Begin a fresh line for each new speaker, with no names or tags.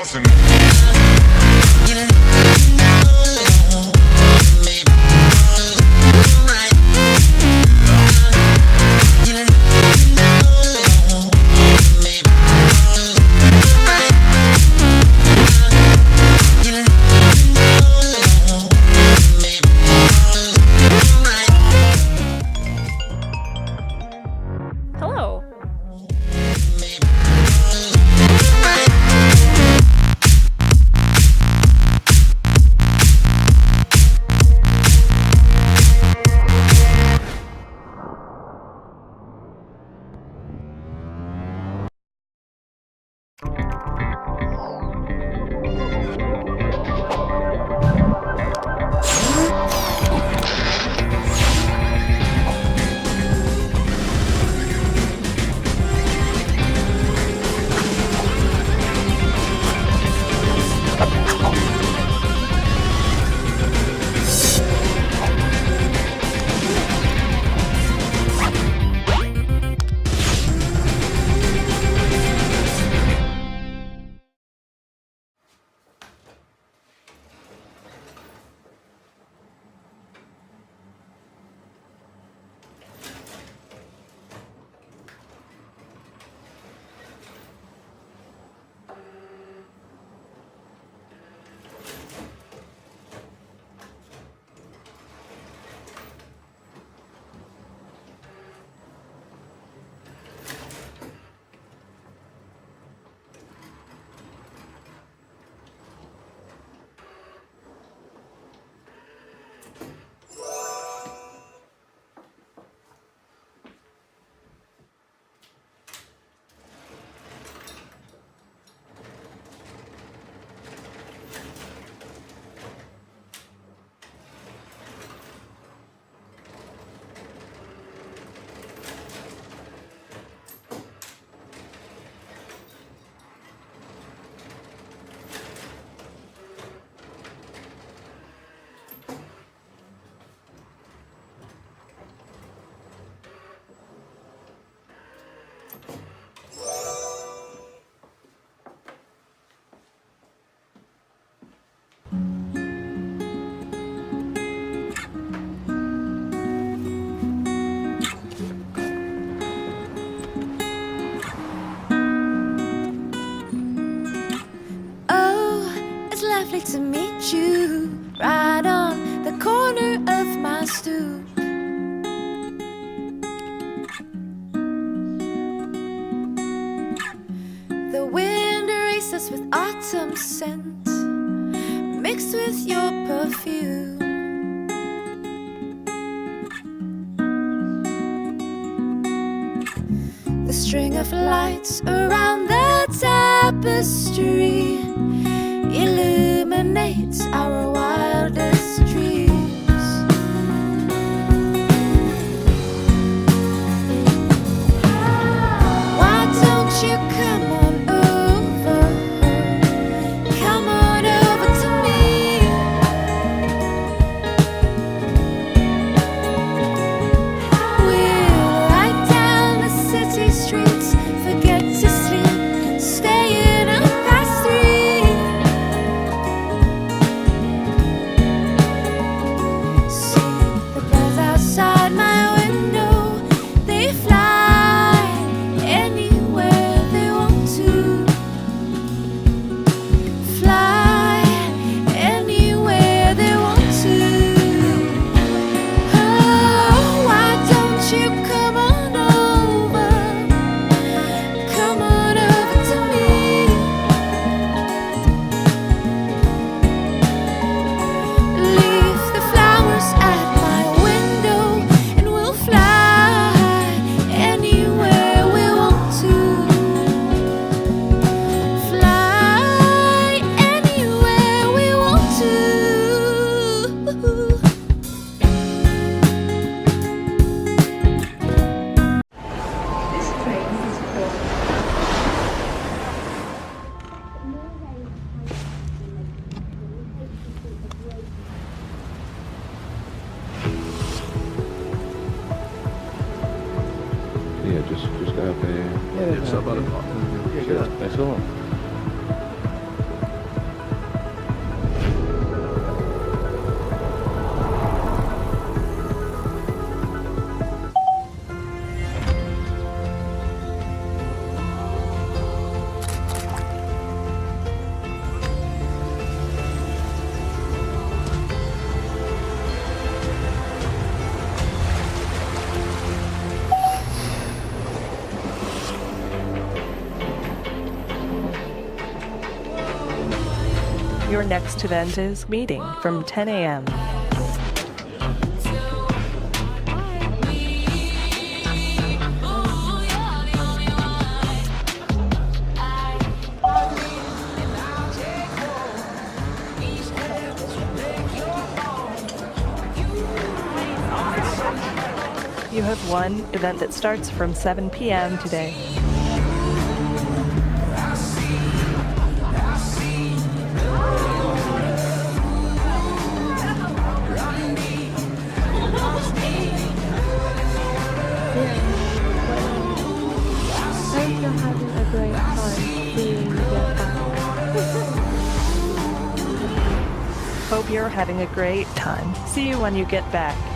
bouncing.
Hello.
Lovely to meet you, right on the corner of my stoop. The wind erases with autumn scent, mixed with your perfume. The string of lights around the tapestry illuminates our wildest dreams. Why don't you come on over? Come on over to me. We'll ride down the city streets, forget to sleep, stay in a past three. Outside my window, they fly anywhere they want to. Fly anywhere they want to. Oh, why don't you come on over? Come on over to me. Leave the flowers at my window, and we'll fly anywhere we want to. Fly anywhere we want to.
This train is for
Yeah, just go up there.
It's about a clock.
That's all.
Your next event is meeting from 10 a.m. You have one event that starts from 7 p.m. today.
Hope you're having a great time seeing you get back.
Hope you're having a great time. See you when you get back.